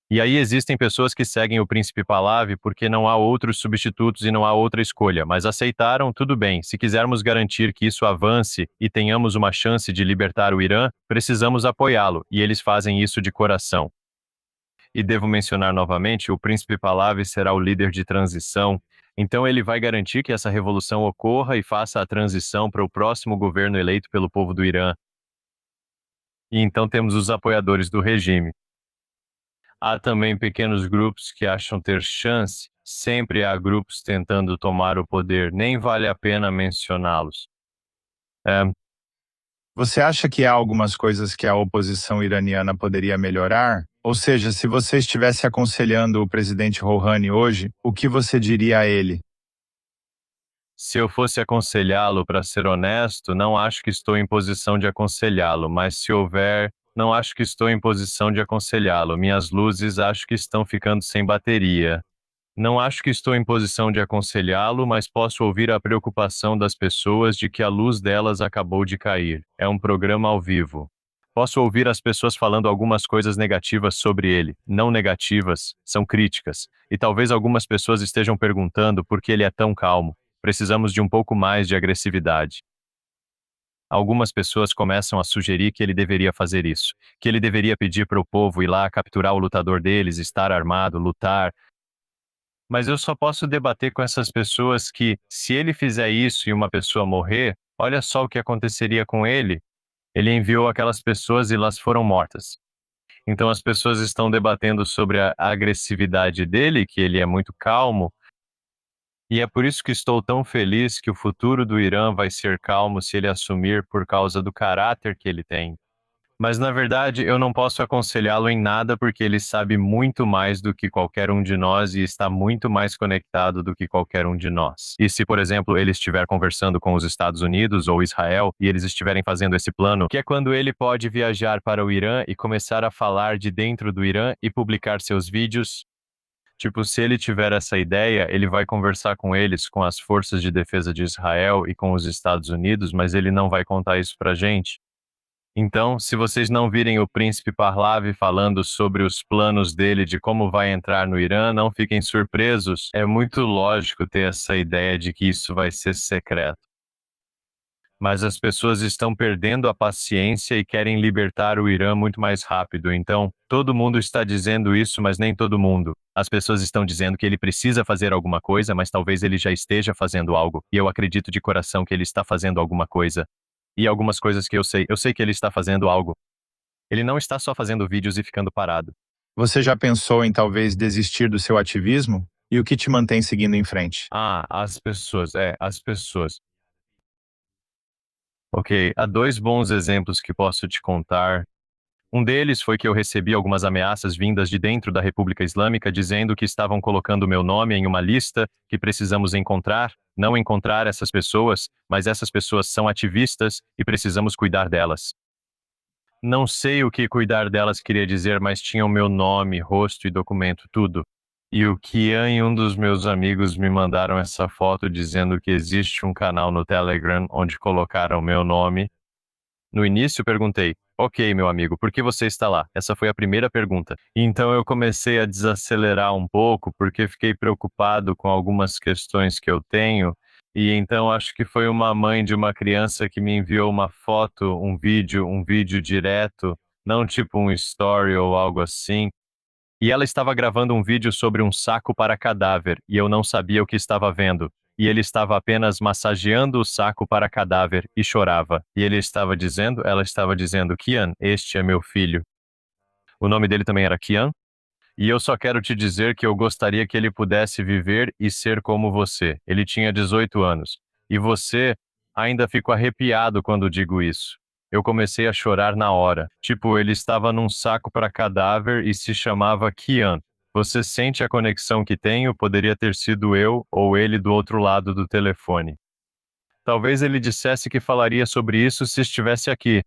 E aí existem pessoas que seguem o príncipe Pahlavi porque não há outros substitutos e não há outra escolha, mas aceitaram, tudo bem. Se quisermos garantir que isso avance e tenhamos uma chance de libertar o Irã, precisamos apoiá-lo, e eles fazem isso de coração. E devo mencionar novamente, o príncipe Pahlavi será o líder de transição, então ele vai garantir que essa revolução ocorra e faça a transição para o próximo governo eleito pelo povo do Irã. E então temos os apoiadores do regime. Há também pequenos grupos que acham ter chance, sempre há grupos tentando tomar o poder, nem vale a pena mencioná-los. É, Você acha que há algumas coisas que a oposição iraniana poderia melhorar? Ou seja, se você estivesse aconselhando o presidente Rouhani hoje, o que você diria a ele? se eu fosse aconselhá-lo, para ser honesto, não acho que estou em posição de aconselhá-lo, mas se houver, não acho que estou em posição de aconselhá-lo. Minhas luzes acho que estão ficando sem bateria. Não acho que estou em posição de aconselhá-lo, mas posso ouvir a preocupação das pessoas de que a luz delas acabou de cair. É um programa ao vivo. Posso ouvir as pessoas falando algumas coisas negativas sobre ele, não negativas, são críticas. E talvez algumas pessoas estejam perguntando por que ele é tão calmo. Precisamos de um pouco mais de agressividade. Algumas pessoas começam a sugerir que ele deveria fazer isso, que ele deveria pedir para o povo ir lá capturar o lutador deles, estar armado, lutar. Mas eu só posso debater com essas pessoas que, se ele fizer isso e uma pessoa morrer, olha só o que aconteceria com ele. Ele enviou aquelas pessoas e elas foram mortas. Então as pessoas estão debatendo sobre a agressividade dele, que ele é muito calmo, e é por isso que estou tão feliz que o futuro do Irã vai ser calmo se ele assumir por causa do caráter que ele tem. Mas na verdade, eu não posso aconselhá-lo em nada porque ele sabe muito mais do que qualquer um de nós e está muito mais conectado do que qualquer um de nós. E se, por exemplo, ele estiver conversando com os Estados Unidos ou Israel e eles estiverem fazendo esse plano, que é quando ele pode viajar para o Irã e começar a falar de dentro do Irã e publicar seus vídeos. Tipo, se ele tiver essa ideia, ele vai conversar com eles, com as forças de defesa de Israel e com os Estados Unidos, mas ele não vai contar isso pra gente. Então, se vocês não virem o príncipe Pahlavi falando sobre os planos dele de como vai entrar no Irã, não fiquem surpresos. É muito lógico ter essa ideia de que isso vai ser secreto. Mas as pessoas estão perdendo a paciência e querem libertar o Irã muito mais rápido. Então, todo mundo está dizendo isso, mas nem todo mundo. As pessoas estão dizendo que ele precisa fazer alguma coisa, mas talvez ele já esteja fazendo algo. E eu acredito de coração que ele está fazendo alguma coisa. E algumas coisas que eu sei que ele está fazendo algo. Ele não está só fazendo vídeos e ficando parado. Você já pensou em talvez desistir do seu ativismo? E o que te mantém seguindo em frente? As pessoas. Ok, há dois bons exemplos que posso te contar. Um deles foi que eu recebi algumas ameaças vindas de dentro da República Islâmica dizendo que estavam colocando meu nome em uma lista que precisamos encontrar, não encontrar essas pessoas, mas essas pessoas são ativistas e precisamos cuidar delas. Não sei o que cuidar delas queria dizer, mas tinha o meu nome, rosto e documento, tudo. E o Kian e um dos meus amigos me mandaram essa foto dizendo que existe um canal no Telegram onde colocaram meu nome. No início perguntei, ok, meu amigo, por que você está lá? Essa foi a primeira pergunta. Então eu comecei a desacelerar um pouco porque fiquei preocupado com algumas questões que eu tenho. E então acho que foi uma mãe de uma criança que me enviou uma foto, um vídeo direto, não tipo um story ou algo assim. E ela estava gravando um vídeo sobre um saco para cadáver, e eu não sabia o que estava vendo. E ele estava apenas massageando o saco para cadáver e chorava. E ela estava dizendo, Kian, este é meu filho. O nome dele também era Kian. E eu só quero te dizer que eu gostaria que ele pudesse viver e ser como você. Ele tinha 18 anos. E você ainda fico arrepiado quando digo isso. Eu comecei a chorar na hora. Tipo, ele estava num saco para cadáver e se chamava Kian. Você sente a conexão que tenho? Poderia ter sido eu ou ele do outro lado do telefone. Talvez ele dissesse que falaria sobre isso se estivesse aqui.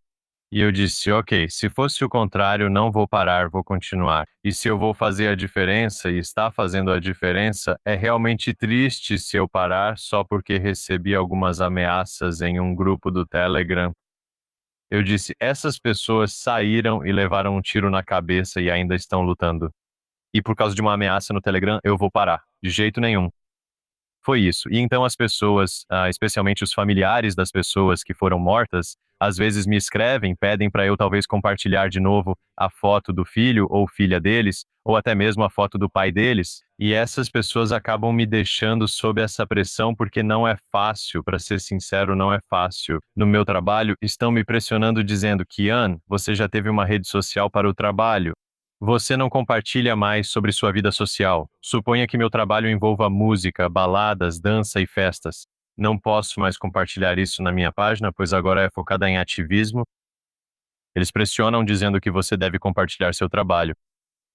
E eu disse: ok, se fosse o contrário, não vou parar, vou continuar. E se eu vou fazer a diferença e está fazendo a diferença, é realmente triste se eu parar só porque recebi algumas ameaças em um grupo do Telegram. Eu disse: essas pessoas saíram e levaram um tiro na cabeça e ainda estão lutando. E por causa de uma ameaça no Telegram, eu vou parar. De jeito nenhum. Foi isso. E então as pessoas, especialmente os familiares das pessoas que foram mortas, às vezes me escrevem, pedem para eu talvez compartilhar de novo a foto do filho ou filha deles, ou até mesmo a foto do pai deles. E essas pessoas acabam me deixando sob essa pressão porque não é fácil, para ser sincero, não é fácil. No meu trabalho, estão me pressionando dizendo: Kian, você já teve uma rede social para o trabalho. Você não compartilha mais sobre sua vida social. Suponha que meu trabalho envolva música, baladas, dança e festas. Não posso mais compartilhar isso na minha página, pois agora é focada em ativismo. Eles pressionam dizendo que você deve compartilhar seu trabalho.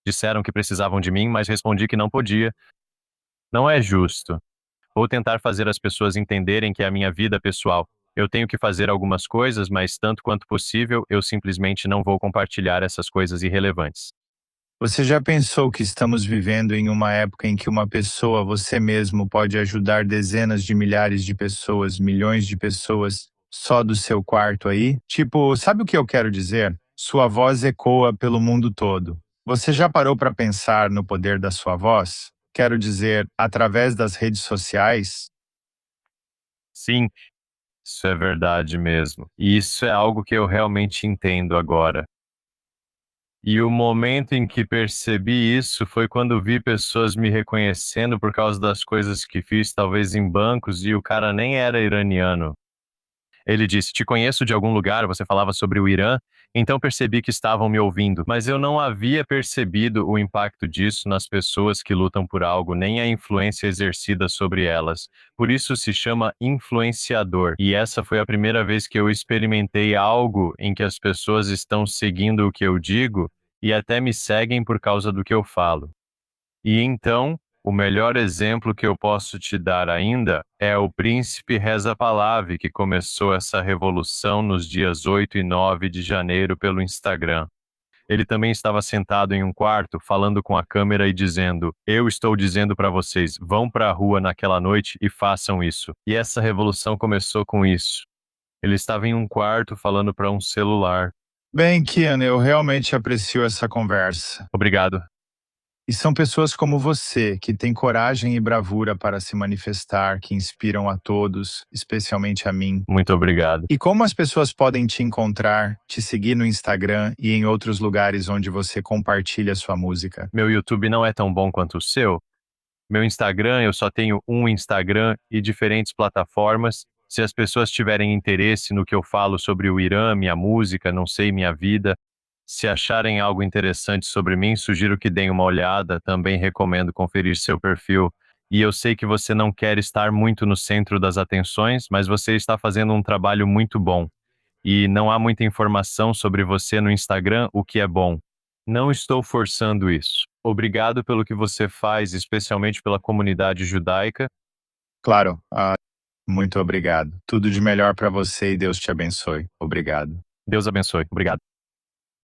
Disseram que precisavam de mim, mas respondi que não podia. Não é justo. Vou tentar fazer as pessoas entenderem que é a minha vida pessoal. Eu tenho que fazer algumas coisas, mas tanto quanto possível, eu simplesmente não vou compartilhar essas coisas irrelevantes. Você já pensou que estamos vivendo em uma época em que uma pessoa, você mesmo, pode ajudar dezenas de milhares de pessoas, milhões de pessoas, só do seu quarto aí? Tipo, sabe o que eu quero dizer? Sua voz ecoa pelo mundo todo. Você já parou para pensar no poder da sua voz? Quero dizer, através das redes sociais? Sim, isso é verdade mesmo. E isso é algo que eu realmente entendo agora. E o momento em que percebi isso foi quando vi pessoas me reconhecendo por causa das coisas que fiz, talvez em bancos, e o cara nem era iraniano. Ele disse: te conheço de algum lugar, você falava sobre o Irã, então percebi que estavam me ouvindo, mas eu não havia percebido o impacto disso nas pessoas que lutam por algo, nem a influência exercida sobre elas. Por isso se chama influenciador. E essa foi a primeira vez que eu experimentei algo em que as pessoas estão seguindo o que eu digo e até me seguem por causa do que eu falo. E então, o melhor exemplo que eu posso te dar ainda é o príncipe Reza Pahlavi, que começou essa revolução nos dias 8 e 9 de janeiro pelo Instagram. Ele também estava sentado em um quarto, falando com a câmera e dizendo: eu estou dizendo para vocês, vão para a rua naquela noite e façam isso. E essa revolução começou com isso. Ele estava em um quarto falando para um celular. Bem, Kian, eu realmente aprecio essa conversa. Obrigado. E são pessoas como você, que têm coragem e bravura para se manifestar, que inspiram a todos, especialmente a mim. Muito obrigado. E como as pessoas podem te encontrar, te seguir no Instagram e em outros lugares onde você compartilha sua música? Meu YouTube não é tão bom quanto o seu. Meu Instagram, eu só tenho um Instagram e diferentes plataformas. Se as pessoas tiverem interesse no que eu falo sobre o Irã, minha música, não sei, minha vida, se acharem algo interessante sobre mim, sugiro que deem uma olhada. Também recomendo conferir seu perfil. E eu sei que você não quer estar muito no centro das atenções, mas você está fazendo um trabalho muito bom. E não há muita informação sobre você no Instagram, o que é bom. Não estou forçando isso. Obrigado pelo que você faz, especialmente pela comunidade judaica. Claro, muito obrigado. Tudo de melhor para você e Deus te abençoe. Obrigado. Deus abençoe. Obrigado.